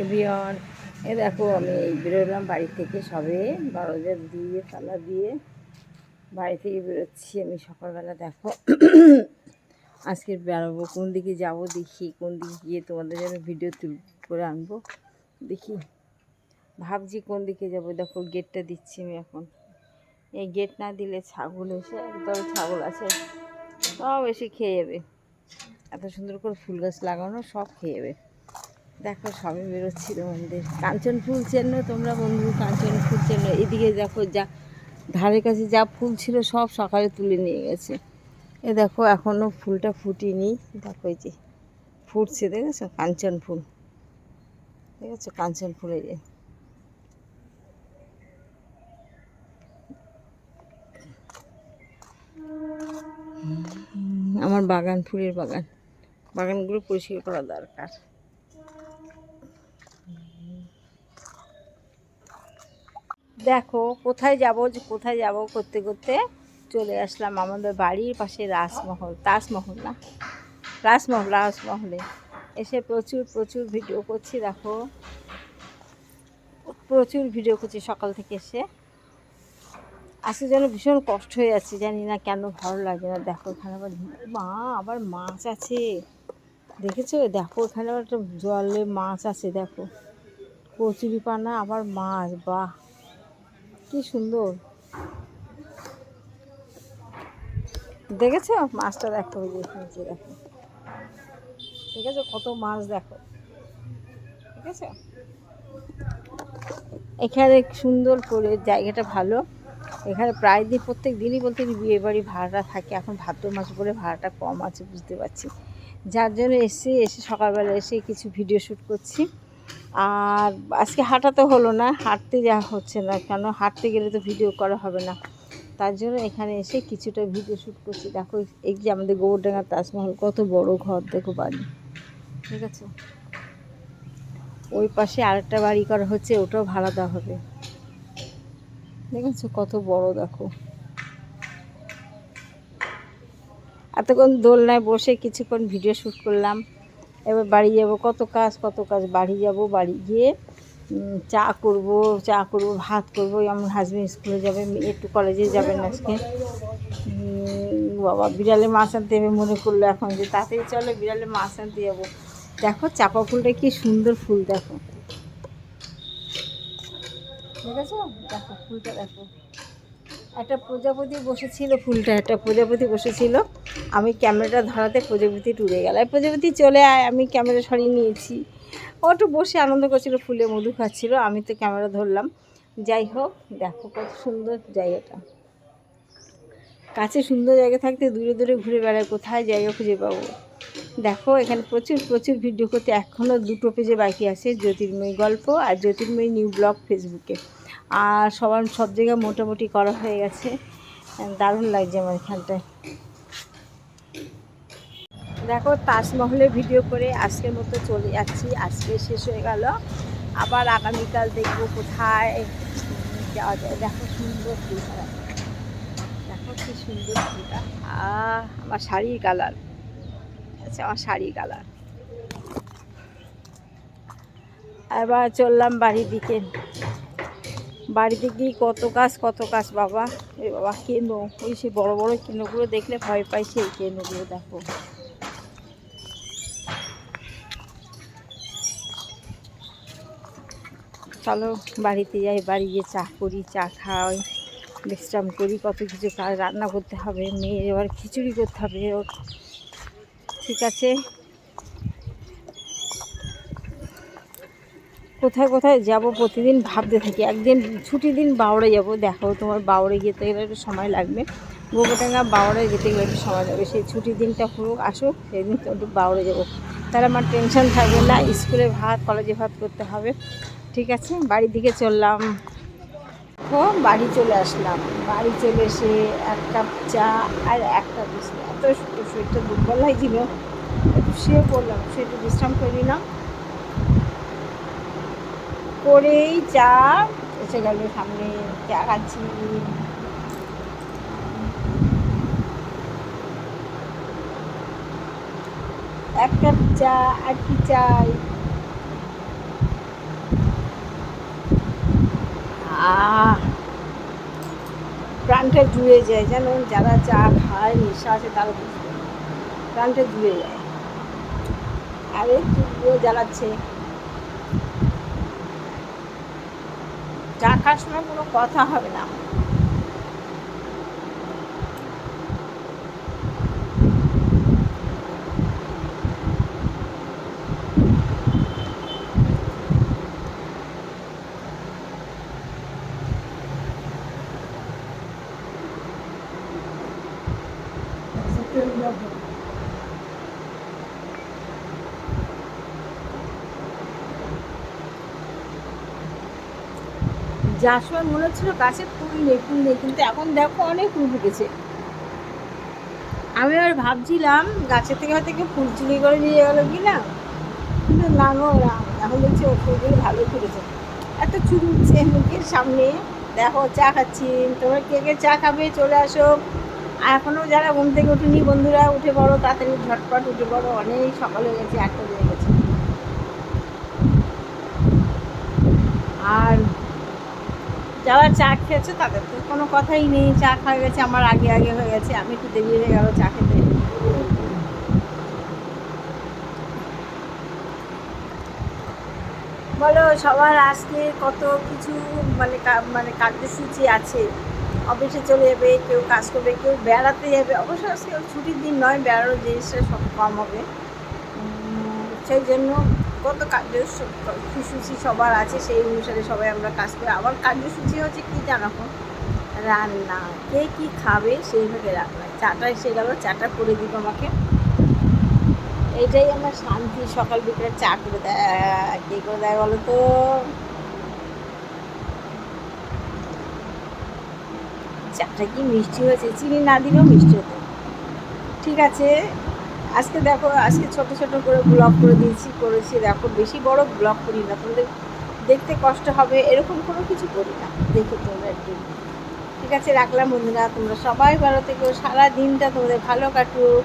Everyone, এ দেখো আমি বেরোলাম বাড়ি থেকে, সবে দরজা দিয়ে তালা দিয়ে বাড়ি থেকে বেরোচ্ছি আমি সকালবেলা। দেখো আজকে বেরোবো, কোন দিকে যাব দেখি, কোন দিকে গিয়ে তোমাদের জন্য ভিডিও করে আনবো দেখি, ভাবছি কোন দিকে যাব। দেখো গেটটা দিচ্ছি আমি এখন, এই গেট না দিলে ছাগল এসে, একদম ছাগল আছে সব এসে খেয়ে যাবে। এত সুন্দর করে ফুল গাছ লাগানো, সব খেয়ে যাবে। দেখো সবে বেরোচ্ছি তোমাদের। কাঞ্চন ফুল চেনো তোমরা বন্ধু? কাঞ্চন ফুল চেনো? এদিকে দেখো, যা ধারে কাছে যা ফুল ছিল সব সকালে তুলে নিয়ে গেছে। এ দেখো এখনও ফুলটা ফুটিনি, দেখো এই যে ফুটছে, দেখেছো? কাঞ্চন ফুল, দেখেছো? কাঞ্চন ফুল এই যে, আমার বাগান, ফুলের বাগান, বাগানগুলো পরিষ্কার করা দরকার। দেখো কোথায় যাব করতে করতে চলে আসলাম আমাদের বাড়ির পাশে রাজমহল, তাজমহল না, রাজমহলে এসে প্রচুর ভিডিও করছি। দেখো প্রচুর ভিডিও করছি সকাল থেকে এসে। আজকে যেন ভীষণ কষ্ট হয়ে যাচ্ছে, জানি না কেন, ভালো লাগে না। দেখো এখানে আবার মাছ আছে, দেখেছো? দেখো এখানে আবার একটা জলে মাছ আছে, দেখো কচুরিপানা আবার মাছ, বাহ কি সুন্দর, দেখেছো মাছটা? দেখো ওই যে নিচে, দেখো দেখেছো কত মাছ, দেখো দেখেছো? এখানে সুন্দর করে জায়গাটা ভালো। এখানে প্রায় দিন, প্রত্যেক দিনই বলতে বিয়ে বাড়ি ভাড়া থাকে। এখন ভাদ্র মাস বলে ভাড়াটা কম আছে, বুঝতে পারছি, যার জন্য এসে সকালবেলা এসে কিছু ভিডিও শ্যুট করছি। আর আজকে হাঁটা তো হলো না, হাঁটতে যাওয়া হচ্ছে না, কেন হাঁটতে গেলে তো ভিডিও করা হবে না, তার জন্য এখানে এসে কিছুটা ভিডিও শ্যুট করছি। দেখো এই যে আমাদের গোবরডাঙ্গার তাজমহল, কত বড় ঘর, দেখো বাড়ি, ঠিক আছে? ওই পাশে আরেকটা বাড়ি করা হচ্ছে, ওটাও ভাড়া দেওয়া হবে, দেখেছো কত বড়। দেখো এতক্ষণ দোলনায় বসে কিছুক্ষণ ভিডিও শ্যুট করলাম, এবার বাড়ি যাব, কত কাজ, বাড়ি যাব, বাড়ি গিয়ে চা করব, ভাত করব। আমার হাজব্যান্ড স্কুলে যাবে, একটু কলেজে যাবেন আজকে। বাবা বিড়ালে মাছ আনতে যাবে মনে করলো এখন, যে তাড়াতাড়ি চলো বিড়ালে মাছ আনতে যাবো। দেখো চাপা ফুলটা কি সুন্দর ফুল, দেখো দেখেছো? দেখো ফুলটা, দেখো একটা প্রজাপতি বসেছিল, ফুলটা একটা প্রজাপতি বসেছিল, আমি ক্যামেরাটা ধরাতে প্রজাপতি উড়ে গেল। প্রজাপতি চলে আয়, আমি ক্যামেরা সরিয়ে নিয়েছি। ও একটু বসে আনন্দ করছিল, ফুলে মধু খাচ্ছিল, আমি তো ক্যামেরা ধরলাম। যাই হোক, দেখো কত সুন্দর জায়গাটা। কাছে সুন্দর জায়গা থাকতে দূরে দূরে ঘুরে বেড়ায়, কোথায় জায়গা খুঁজে পাবো। দেখো এখানে প্রচুর ভিডিও করতে এখনও 2টো পেজে বাকি আছে, জ্যোতির্ময়ী গল্প আর জ্যোতির্ময়ী নিউ ব্লগ ফেসবুকে। আর সব জায়গায় মোটামুটি করা হয়ে গেছে। দারুণ লাগছে আমার এখানটায়। দেখো তাজমহলে ভিডিও করে আজকের মতো চলে যাচ্ছি, আজকে শেষ হয়ে গেল, আবার আগামীকাল দেখবো কোথায় যাওয়া যায়। দেখো সুন্দর ফুলটা, দেখো কি সুন্দর ফুলটা, আমার শাড়ির কালার, আচ্ছা আমার শাড়ির কালার। এবার চললাম বাড়ির দিকে, বাড়িতে গিয়ে কত কাজ বাবা, এ বাবা কেনো, ওই সে বড় কেনোগুলো দেখলে ভয় পাই, সেই কেনোগুলো দেখো। চলো বাড়িতে যাই, বাড়ি গিয়ে চা করি, চা খাওয়াই, বিশ্রাম করি, কত কিছু কাজ, রান্না করতে হবে, মেয়ের এবার খিচুড়ি করতে হবে, ঠিক আছে? কোথায় যাব প্রতিদিন ভাবতে থাকি, একদিন ছুটির দিন বাউড়ে যাব। দেখো তোমার বাউড়ে যেতে গেলে একটু সময় লাগবে, গোবরডাঙ্গা বাউড়ে যেতে গেলে একটু সময় লাগবে। সেই ছুটির দিনটা আসুক, সেই দিন তো একটু বাউড়ে যাবো, তাহলে আমার টেনশন থাকবে না, স্কুলে ভাত কলেজে ভাত করতে হবে, ঠিক আছে? বাড়ির দিকে চললাম, বাড়ি চলে আসলাম, বাড়ি চলে এসে 1 কাপ চা আর 1 কাপ বিস্কুট, এত শরীরটা দুর্বল হয়েছিল, একটু শুয়ে পড়লাম, শুয়ে একটু বিশ্রাম করে নিলাম, করেই চা এসে গেল সামনে, চা খাচ্ছি। 1 কাপ চা, আর কি চাই? আহ প্রাণটা জুড়ে যায়, জানো, যারা চা খায় নেশা আছে তারা বুঝবে, প্রাণটা জুড়ে যায়। আরে চুলগুলো জ্বালাচ্ছে। চা খাওয়ার সময় কোনো কথা হবে না। যার সময় মনে হচ্ছিল গাছে ফুল নেই ফুল নেই, কিন্তু এখন দেখো অনেক ফুল ফুটেছে। আমি আর ভাবছিলাম গাছের থেকে হয়তো কেউ ফুল চুরি করে নিয়ে গেলো কি না, কিন্তু না গো, না, এখন দেখছি ওর ফুলগুলো ভালোই ফুটেছে। এত চুল উঠছে মুখের সামনে। দেখো চা খাচ্ছি, তোমরা কে কে চা খাবে চলে আসো। আর এখনও যারা ঘুম থেকে উঠেনি বন্ধুরা, উঠে পড়ো তাড়াতাড়ি, ঝটপট উঠে পড়ো, অনেক সকাল হয়ে গেছে, 8টা বেজে গেছে। আর যারা চা খেয়েছে তাদের তো কোনো কথাই নেই, চা খাওয়া গেছে, আমার আগে আগে হয়ে গেছে, আমি একটু দেরি হয়ে গেল চা খেতে। বলো, সবার আজকে কত কিছু মানে মানে কার্যসূচি আছে। অফিসে চলে যাবে, কেউ কাজ করবে, কেউ বেড়াতে যাবে। অবশ্য আজকে ছুটির দিন নয়, বেড়ানোর জিনিসটা সব কম হবে। সেই জন্য কত কার্যসূচি সবার আছে, সেই অনুসারে সবাই আমরা কাজ করি। আবার কার্যসূচি হচ্ছে কী জানো, রান্না, কে কী খাবে সেইভাবে রান্না। চাটা এসে গেল, চাটা করে দিব আমাকে, এইটাই আমার শান্তি। সকাল বিকেলে চা করে দেয়, কে করে দেয় বলো তো? চাটা কি মিষ্টি হয়েছে, চিনি না দিলেও মিষ্টি হতো। ঠিক আছে, আজকে দেখো, আজকে ছোট ছোট করে ব্লগ করে দিয়েছি, করেছি দেখো, বেশি বড় ব্লগ করি না, তোমাদের দেখতে কষ্ট হবে এরকম কোনো কিছু করি না, দেখো তোমরা একটু। ঠিক আছে, রাখলাম বন্ধুরা, তোমরা সবাই ভালো থেকো, সারা দিনটা তোমাদের ভালো কাটুক।